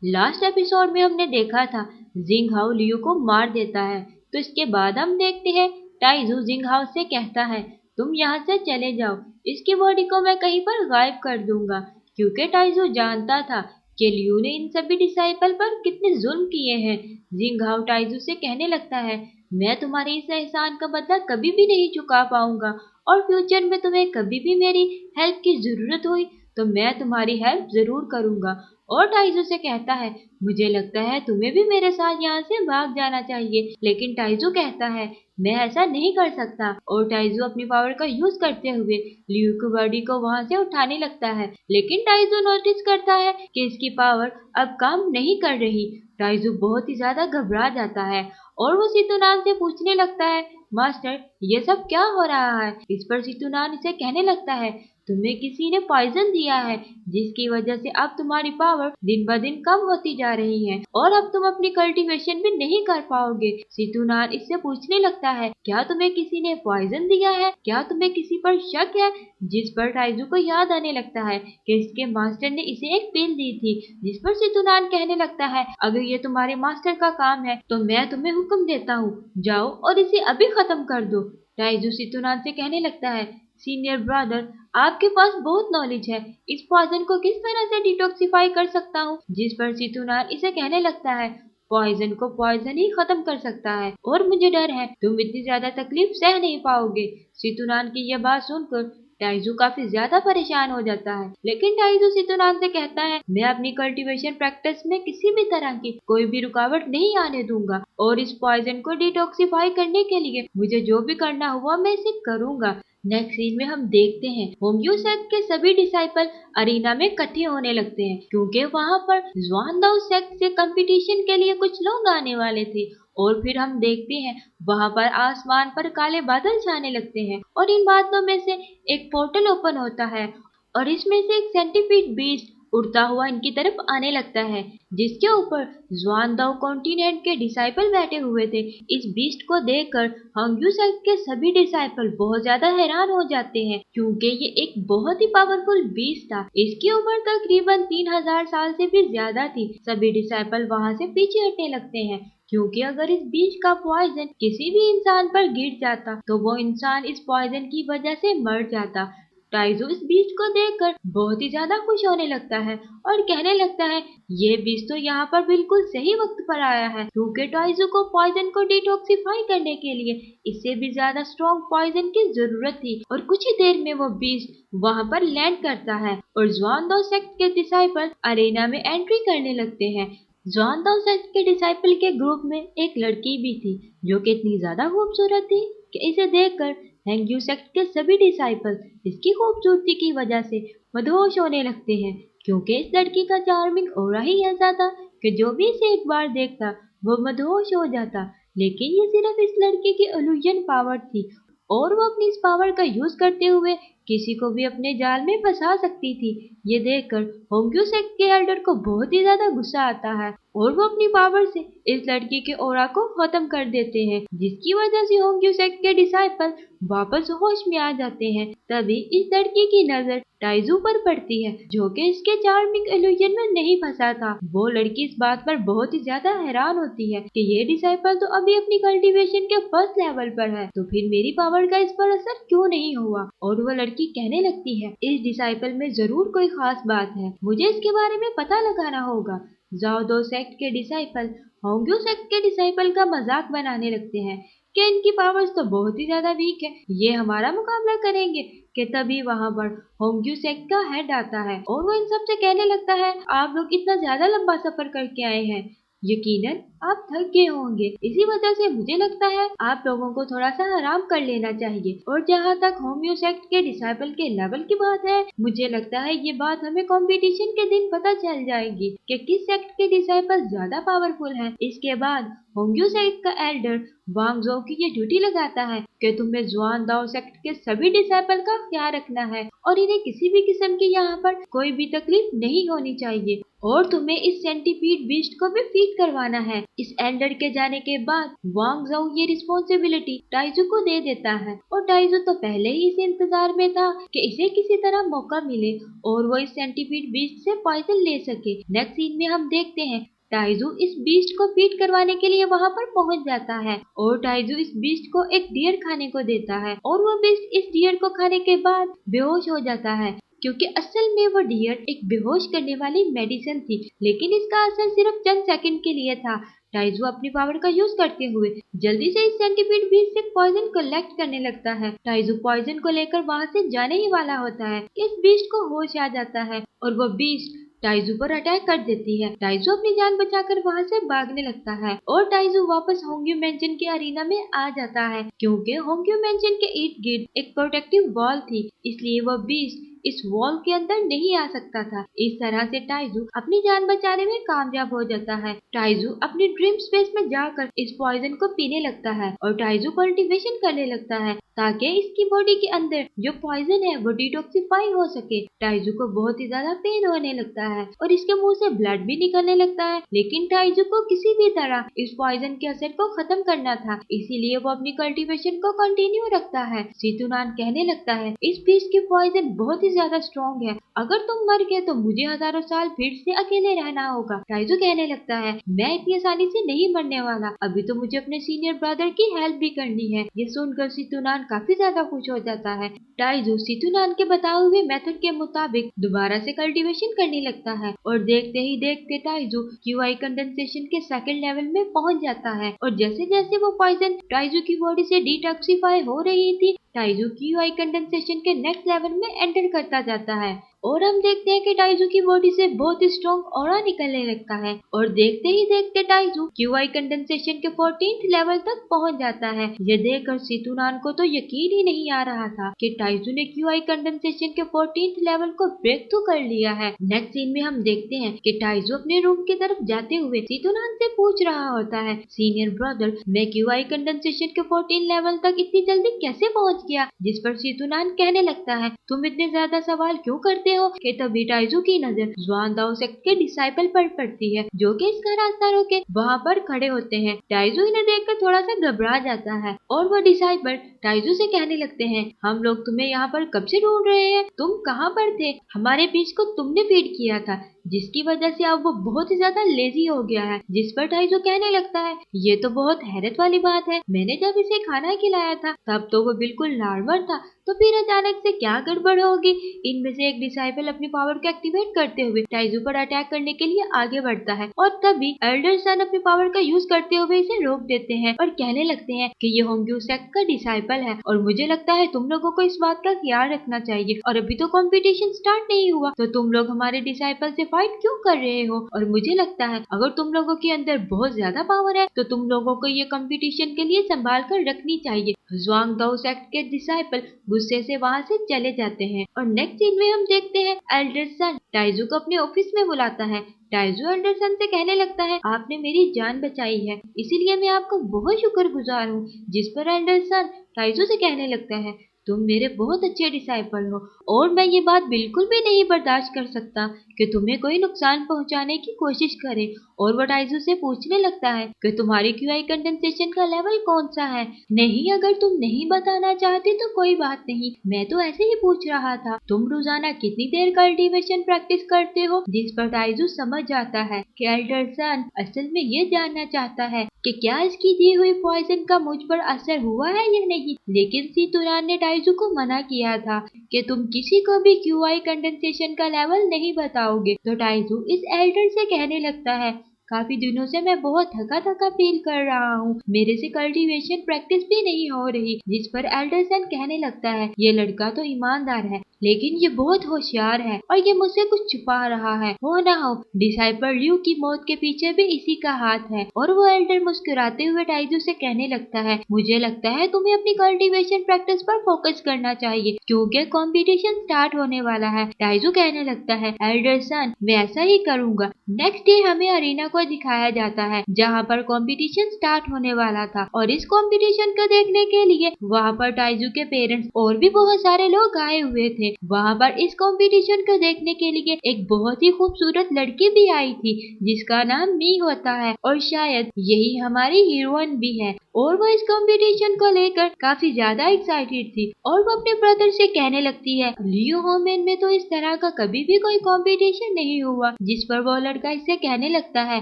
Last episode में हमने देखा था जिंग हाओ लियू को मार देता है। तो इसके बाद हम देखते हैं टाइजू जिंग हाओ से कहता है तुम यहाँ से चले जाओ, इसकी बॉडी को मैं कहीं पर गायब कर दूंगा। क्योंकि टाइजू जानता था कि लियू ने इन सभी डिसाइपल पर कितने जुल्म किए हैं। जिंग हाओ टाइजू से कहने लगता है मैं तुम्हारे इस एहसान का बदला कभी भी नहीं चुका पाऊंगा, और फ्यूचर में तुम्हें कभी भी मेरी हेल्प की जरूरत हुई तो मैं तुम्हारी हेल्प जरूर करूंगा। और टाइजू से कहता है मुझे लगता है तुम्हें भी मेरे साथ यहाँ से भाग जाना चाहिए, लेकिन टाइजू कहता है मैं ऐसा नहीं कर सकता। और टाइजू अपनी पावर का यूज करते हुए लियू की बॉडी को वहां से उठाने लगता है, लेकिन टाइजू नोटिस करता है कि इसकी पावर अब काम नहीं कर रही। टाइजू बहुत ही ज्यादा घबरा जाता है और वो सितुनान से पूछने लगता है मास्टर ये सब क्या हो रहा है। इस पर सितुनान इसे कहने लगता है तुम्हें किसी ने पॉइजन दिया है, जिसकी वजह से अब तुम्हारी पावर दिन ब दिन कम होती जा रही है और अब तुम अपनी कल्टीवेशन भी नहीं कर पाओगे। सितुनान इससे पूछने लगता है क्या तुम्हें किसी ने पॉइजन दिया है, क्या तुम्हें किसी पर शक है। जिस पर टाइजू को याद आने लगता है कि इसके मास्टर ने इसे एक पिल दी थी। जिस पर सितुनान कहने लगता है अगर ये तुम्हारे मास्टर का काम है तो मैं तुम्हें हुक्म देता हूँ, जाओ और इसे अभी खत्म कर दो। टाइजू सितुनान से कहने लगता है सीनियर ब्रदर आपके पास बहुत नॉलेज है, इस पॉइजन को किस तरह से डिटॉक्सिफाई कर सकता हूँ। जिस पर सितुनान इसे कहने लगता है पॉइजन को पॉइजन ही खत्म कर सकता है और मुझे डर है तुम इतनी ज्यादा तकलीफ सह नहीं पाओगे। सितुनान की यह बात सुनकर टाइजू काफी ज्यादा परेशान हो जाता है, लेकिन टाइजू सितुनान से कहता है मैं अपनी कल्टीवेशन प्रैक्टिस में किसी भी तरह की कोई भी रुकावट नहीं आने दूंगा और इस पॉइजन को डिटॉक्सिफाई करने के लिए मुझे जो भी करना हुआ मैं इसे करूंगा। नेक्स्ट सीन में हम देखते हैं होम्यू सेक्ट के सभी डिसाइपल अरीना में इकट्ठे होने लगते हैं, क्योंकि वहां पर ज्वानदाओ सेक्ट से कंपटीशन के लिए कुछ लोग आने वाले थे। और फिर हम देखते हैं वहां पर आसमान पर काले बादल छाने लगते हैं और इन बादलों में से एक पोर्टल ओपन होता है और इसमें से एक सेंटीपीड बीस्ट उड़ता हुआ इनकी तरफ आने लगता है, जिसके ऊपर ज्वानदाओ कॉन्टिनेंट के डिसाइपल बैठे हुए थे। इस बीस्ट को देखकर हंग्यू सेक्ट के सभी डिसाइपल बहुत ज्यादा हैरान हो जाते हैं, क्योंकि ये एक बहुत ही पावरफुल बीस्ट था। इसकी उम्र तकरीबन 3000 साल से भी ज्यादा थी। सभी डिसाइपल वहां से पीछे हटने लगते हैं, क्योंकि अगर इस बीज का पॉइजन किसी भी इंसान पर गिर जाता तो वो इंसान इस पॉइजन की वजह से मर जाता। टाइजू इस बीज को देखकर बहुत ही ज्यादा खुश होने लगता है और कहने लगता है ये बीज तो यहाँ पर बिल्कुल सही वक्त पर आया है, क्योंकि टाइजू को पॉइजन को डिटॉक्सिफाई करने के लिए इससे भी ज्यादा स्ट्रॉन्ग पॉइजन की जरूरत थी। और कुछ ही देर में वो बीज वहाँ पर लैंड करता है और ज्वानदाओ सेक्ट के डिसाइपल अरेना में एंट्री करने लगते हैं। ज्वानदाओ सेक्ट के डिसाइपल के ग्रुप में एक लड़की भी थी जो कि इतनी ज्यादा खूबसूरत थी कि इसे देखकर हैंग्यू सेक्ट के सभी डिसाइपल इसकी खूबसूरती की वजह से मदहोश होने लगते हैं, क्योंकि इस लड़की का चार्मिंग ऑरा ही ऐसा था कि जो भी इसे एक बार देखता वो मदहोश हो जाता। लेकिन ये सिर्फ इस लड़की की इल्यूजन पावर थी और वो अपनी इस पावर का यूज करते हुए किसी को भी अपने जाल में फंसा सकती थी। ये देखकर होंग्यू सेक्ट के एल्डर को बहुत ही ज्यादा गुस्सा आता है और वो अपनी पावर से इस लड़की के ऑरा को खत्म कर देते हैं, जिसकी वजह से होंग्यू सेक्ट के डिसाइपल वापस होश में आ जाते हैं। तभी इस लड़की की नजर टाइजू पर पड़ती है, जो कि इसके चार्मिंग इल्यूजन में नहीं फंसा था। वो लड़की इस बात पर बहुत ही ज्यादा हैरान होती है कि ये डिसाइपल तो अभी अपनी कल्टीवेशन के फर्स्ट लेवल पर है, तो फिर मेरी पावर का इस पर असर क्यों नहीं हुआ। और वो लड़की कहने लगती है इस डिसाइपल में जरूर कोई खास बात है, मुझे इसके बारे में पता लगाना होगा। ज्वानदाओ सेक्ट के डिसाइपल होंग्यू सेक्ट के डिसाइपल का मजाक बनाने लगते हैं कि इनकी पावर्स तो बहुत ही ज्यादा वीक है, ये हमारा मुकाबला करेंगे। कि तभी वहां पर होंग्यू सेक्ट का हेड आता है और वो इन सब से कहने लगता है आप लोग इतना ज्यादा लंबा सफर करके आए हैं, यकीनन आप थक गए होंगे, इसी वजह से मुझे लगता है आप लोगों को थोड़ा सा आराम कर लेना चाहिए। और जहाँ तक होम्यो सेक्ट के डिसाइपल के लेवल की बात है, मुझे लगता है ये बात हमें कंपटीशन के दिन पता चल जाएगी कि किस सेक्ट के डिसाइपल ज्यादा पावरफुल हैं। इसके बाद होंग्यू सेक्ट का एल्डर वांग जोउ की ये ड्यूटी लगाता है कि तुम्हें जुआन दाओ सेक्ट के सभी डिसाइपल का ख्याल रखना है और इन्हें किसी भी किस्म की यहाँ पर कोई भी तकलीफ नहीं होनी चाहिए और तुम्हें इस सेंटीपीड बीस्ट को भी फीड करवाना है। इस एल्डर के जाने के बाद वांग जोउ ये रिस्पॉन्सिबिलिटी टाइजू को दे देता है और टाइजू तो पहले ही इस इंतजार में था कि इसे किसी तरह मौका मिले और वो इस सेंटीपीड बीस्ट से पॉइजन ले सके। नेक्स्ट सीन में हम देखते हैं टाइजू इस बीस्ट को फीड करवाने के लिए वहां पर पहुंच जाता है और टाइजू इस बीस्ट को एक डियर खाने को देता है और वो बीस्ट इस डियर को खाने के बाद बेहोश हो जाता है क्योंकि असल में वो डियर एक बेहोश करने वाली मेडिसिन थी, लेकिन इसका असर सिर्फ चंद सेकंड के लिए था। टाइजू अपनी पावर का यूज करते हुए जल्दी से इस सेंटीपीड बीस्ट से पॉइजन कलेक्ट करने लगता है। टाइजू पॉइजन को लेकर वहां से जाने ही वाला होता है, इस बीस्ट को होश आ जाता है और वो बीस्ट टाइजू पर अटैक कर देती है। टाइजू अपनी जान बचाकर वहां से भागने लगता है और टाइजू वापस होंग्यू मेंशन के अरीना में आ जाता है क्योंकि होंग्यू मेंशन के इर्द गिर्द एक प्रोटेक्टिव वॉल थी, इसलिए वह बीस्ट इस वॉल के अंदर नहीं आ सकता था। इस तरह से टाइजू अपनी जान बचाने में कामयाब हो जाता है। टाइजू अपनी ड्रीम स्पेस में जाकर इस पॉइजन को पीने लगता है और टाइजू कल्टीवेशन करने लगता है ताकि इसकी बॉडी के अंदर जो पॉइजन है वो डिटॉक्सिफाई हो सके। टाइजू को बहुत ही ज्यादा पेन होने लगता है और इसके मुंह से ब्लड भी निकलने लगता है, लेकिन टाइजू को किसी भी तरह इस पॉइजन के असर को खत्म करना था, इसीलिए वो अपनी कल्टीवेशन को कंटिन्यू रखता है। सितुनान कहने लगता है इस बीस्ट की पॉइजन बहुत ही ज्यादा स्ट्रॉन्ग है, अगर तुम मर गए तो मुझे हजारों साल फिर से अकेले रहना होगा। टाइजू कहने लगता है मैं इतनी आसानी से नहीं मरने वाला, अभी तो मुझे अपने सीनियर ब्रदर की हेल्प भी करनी है। ये सुनकर सितुनान काफी ज्यादा खुश हो जाता है। टाइजू सितुनान के बताए हुए मेथड के मुताबिक दोबारा से कल्टीवेशन करने लगता है और देखते ही देखते टाइजू क्यूआई कंडेंसेशन के सेकंड लेवल में पहुंच जाता है और जैसे जैसे वो पॉइजन टाइजू की बॉडी से डिटॉक्सिफाई हो रही थी टाइजू क्यूआई कंडेंसेशन के नेक्स्ट लेवल में एंटर करता जाता है और हम देखते हैं कि टाइजू की बॉडी से बहुत ही स्ट्रॉन्ग ऑरा निकलने लगता है और देखते ही देखते टाइजू क्यूआई कंडेंसेशन के 14th लेवल तक पहुंच जाता है। ये देखकर सितुनान को तो यकीन ही नहीं आ रहा था कि टाइजू ने क्यूआई कंडेंसेशन के 14th लेवल को ब्रेक थ्रू कर लिया है। नेक्स्ट सीन में हम देखते हैं कि टाइजू अपने रूम की तरफ जाते हुए सितुनान से पूछ रहा होता है सीनियर ब्रदर मैं क्यूआई कंडेंसेशन के 14 लेवल तक इतनी जल्दी कैसे पहुंच गया, जिस पर सितुनान कहने लगता है तुम इतने ज्यादा सवाल क्यों करते हो कि तभी टाइजू की नजर जुआन दाओ सेक्ट के डिसाइपल पर पड़ती है जो कि इसका रास्ता रोके वहाँ पर खड़े होते हैं। टाइजू इन्हें देखकर थोड़ा सा घबरा जाता है और वो डिसाइपल टाइजू से कहने लगते हैं हम लोग तुम्हें यहाँ पर कब से ढूंढ रहे हैं, तुम कहाँ पर थे, हमारे बीच को तुमने फीड किया था जिसकी वजह से अब वो बहुत ही ज्यादा लेजी हो गया है। जिस पर टाइजू कहने लगता है ये तो बहुत हैरत वाली बात है, मैंने जब इसे खाना खिलाया था तब तो वो बिल्कुल नॉर्मल था, तो फिर अचानक से क्या गड़बड़ होगी। इनमें से एक डिसाइपल अपनी पावर को एक्टिवेट करते हुए टाइजू पर अटैक करने के लिए आगे बढ़ता है और तभी एल्डर सन अपनी पावर का यूज करते हुए इसे रोक देते हैं और कहने लगते हैं कि ये होंग्यू सेक्ट का डिसाइपल है और मुझे लगता है तुम लोगों को इस बात का ख्याल रखना चाहिए और अभी तो कंपटीशन स्टार्ट नहीं हुआ तो तुम लोग हमारे डिसाइपल से फाइट क्यों कर रहे हो, और मुझे लगता है अगर तुम लोगों के अंदर बहुत ज्यादा पावर है तो तुम लोगों को ये कंपटीशन के लिए संभाल कर रखनी चाहिए। जुआन दाओ सेक्ट के डिसाइपल गुस्से से वहाँ से चले जाते हैं और नेक्स्ट सीन में हम देखते हैं एल्डर सन टाइजू को अपने ऑफिस में बुलाता है। टाइजू एल्डर सन से कहने लगता है आपने मेरी जान बचाई है इसीलिए मैं आपको बहुत शुक्रगुजार हूँ। जिस पर एल्डर सन टाइजू से कहने लगता है तुम मेरे बहुत अच्छे डिसाइपल हो और मैं ये बात बिल्कुल भी नहीं बर्दाश्त कर सकता कि तुम्हें कोई नुकसान पहुंचाने की कोशिश करे। और वो टाइजू से पूछने लगता है कि तुम्हारी क्यूआई कंडेंसेशन का लेवल कौन सा है। नहीं, अगर तुम नहीं बताना चाहते तो कोई बात नहीं, मैं तो ऐसे ही पूछ रहा था। तुम रोजाना कितनी देर कल्टीवेशन प्रैक्टिस करते हो। जिस पर टाइजू समझ जाता है कि एल्डर सन असल में ये जानना चाहता है कि क्या इसकी दी हुई पॉइजन का मुझ पर असर हुआ है या नहीं, लेकिन सितुनान ने टाइजू को मना किया था कि तुम किसी को भी क्यूआई कंडेंसेशन का लेवल नहीं बताओगे। तो टाइजू इस एल्डर से कहने लगता है काफी दिनों से मैं बहुत थका थका फील कर रहा हूँ, मेरे से कल्टीवेशन प्रैक्टिस भी नहीं हो रही। जिस पर एल्डर सन कहने लगता है ये लड़का तो ईमानदार है लेकिन ये बहुत होशियार है और ये मुझसे कुछ छुपा रहा है, हो ना हो डिसाइपल ल्यू की मौत के पीछे भी इसी का हाथ है। और वो एल्डर मुस्कुराते हुए टाइजू से कहने लगता है मुझे लगता है तुम्हें अपनी कल्टीवेशन प्रैक्टिस पर फोकस करना चाहिए क्योंकि कंपटीशन स्टार्ट होने वाला है। टाइजू कहने लगता है एल्डर सन मैं ऐसा ही करूंगा। नेक्स्ट डे हमें अरीना को को दिखाया जाता है जहाँ पर कंपटीशन स्टार्ट होने वाला था और इस कंपटीशन को देखने के लिए वहाँ पर टाइजू के पेरेंट्स और भी बहुत सारे लोग आए हुए थे। वहाँ पर इस कंपटीशन को देखने के लिए एक बहुत ही खूबसूरत लड़की भी आई थी जिसका नाम मी होता है और शायद यही हमारी हीरोइन भी है और वो इस कंपटीशन को लेकर काफी ज्यादा एक्साइटेड थी और वो अपने ब्रदर से कहने लगती है लियो होमेन में तो इस तरह का कभी भी कोई कंपटीशन नहीं हुआ। जिस पर वो लड़का इससे कहने लगता है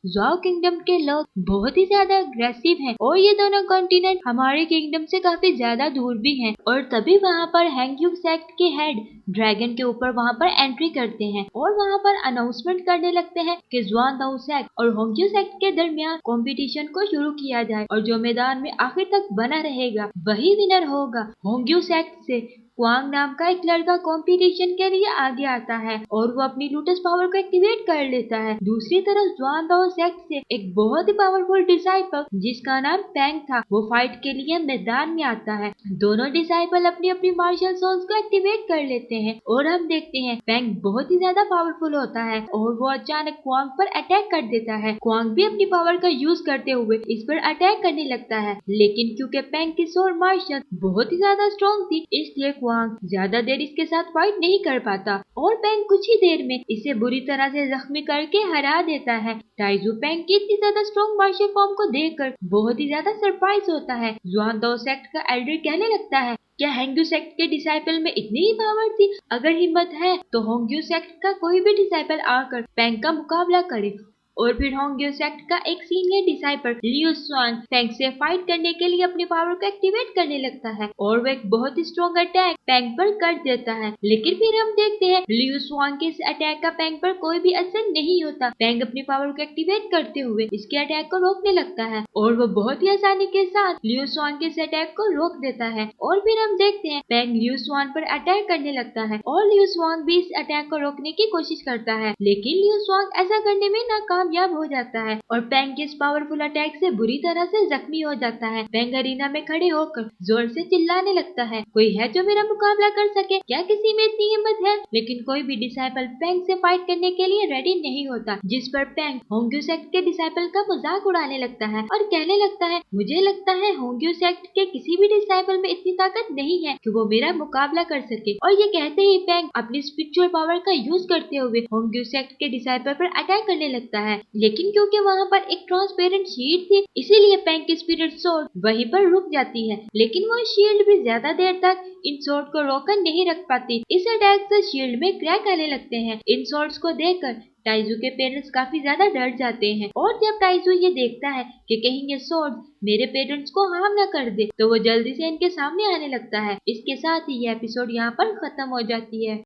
ज़ाओ किंगडम के लोग बहुत ही ज्यादा अग्रेसिव हैं और ये दोनों कॉन्टिनेंट हमारे किंगडम से काफी ज्यादा दूर भी हैं। और तभी वहाँ पर हैंगयू सेक्ट के हेड ड्रैगन के ऊपर वहाँ पर एंट्री करते हैं और वहाँ पर अनाउंसमेंट करने लगते हैं कि ज़ुआन दाओ सेक्ट और होंग्यू सेक्ट के दरमियान कंपटीशन को शुरू किया जाए और जो मैदान में आखिर तक बना रहेगा वही विनर होगा। होंग्यू सेक्ट से क्वांग नाम का एक लड़का कंपटीशन के लिए आगे आता है और वो अपनी लूटस पावर को एक्टिवेट कर लेता है। दूसरी तरफ ज़ुआन दाओ सेक्ट से एक बहुत ही पावरफुल डिसाइपल जिसका नाम पेंग था वो फाइट के लिए मैदान में आता है। दोनों डिसाइपल अपनी अपनी मार्शल सोल्स को एक्टिवेट कर लेते हैं और हम देखते हैं पेंग बहुत ही ज्यादा पावरफुल होता है और वो अचानक क्वांग पर अटैक कर देता है। क्वांग भी अपनी पावर का यूज करते हुए इस पर अटैक करने लगता है लेकिन क्योंकि पेंग की सोल मार्शल बहुत ही ज्यादा स्ट्रॉन्ग थी इसलिए क्वांग ज्यादा देर इसके साथ फाइट नहीं कर पाता और पेंग कुछ ही देर में इसे बुरी तरह से जख्मी करके हरा देता है। टाइजू पेंग की इतनी ज्यादा स्ट्रॉन्ग मार्शल फॉर्म को देखकर बहुत ही ज्यादा सरप्राइज होता है। ज़ुआन दाओ सेक्ट का एल्डर कहने लगता है क्या होंग्यू सेक्ट के डिसाइपल में इतनी ही पावर थी? अगर हिम्मत है तो होंग्यू सेक्ट का कोई भी डिसाइपल आकर पेंग का मुकाबला करे। और फिर होंग्यू सेक्ट का एक सीनियर डिसाइपल लियू स्वान पेंग से फाइट करने के लिए अपनी पावर को एक्टिवेट करने लगता है और वो एक बहुत ही स्ट्रॉन्ग अटैक पेंग पर कर देता है। लेकिन फिर हम देखते हैं लियू स्वान के इस अटैक का पेंग पर कोई भी असर नहीं होता। पेंग अपनी पावर को एक्टिवेट करते हुए इसके अटैक को रोकने लगता है और वो बहुत ही आसानी के साथ लियू स्वान के इस अटैक को रोक देता है। और फिर हम देखते हैं पेंग लियू स्वान पर अटैक करने लगता है और लियू स्वान भी इस अटैक को रोकने की कोशिश करता है लेकिन लियू स्वान ऐसा करने में नाकामयाब हो जाता है और पेंग के इस पावरफुल अटैक से बुरी तरह से जख्मी हो जाता है। पेंग अरीना में खड़े होकर जोर से चिल्लाने लगता है कोई है जो मेरा मुकाबला कर सके? क्या किसी में इतनी हिम्मत है? लेकिन कोई भी डिसाइपल पेंग से फाइट करने के लिए रेडी नहीं होता। जिस पर पेंग होंग्यू सेक्ट के डिसाइपल का मजाक उड़ाने लगता है और कहने लगता है मुझे लगता है होंग्यू सेक्ट के किसी भी डिसाइपल में इतनी ताकत नहीं है कि वो मेरा मुकाबला कर सके। और ये कहते ही पेंग अपनी स्पिरिचुअल पावर का यूज करते हुए होंग्यू सेक्ट के डिसाइपल पर अटैक करने लगता है लेकिन क्योंकि वहाँ पर एक ट्रांसपेरेंट शील्ड थी इसीलिए पेंग की स्पिरिट सोर्ड वहीं पर रुक जाती है लेकिन वो शील्ड भी ज्यादा देर तक इन सोर्ड को रोककर नहीं रख पाती। इस अटैक से शील्ड में क्रैक आने लगते हैं। इन सोर्ड्स को देखकर टाइजू के पेरेंट्स काफी ज्यादा डर जाते हैं और जब टाइजू ये देखता है कि कहीं ये सोर्ड मेरे पेरेंट्स को हार्म न कर दे तो वो जल्दी से इनके सामने आने लगता है। इसके साथ ही ये एपिसोड यहाँ पर खत्म हो जाती है।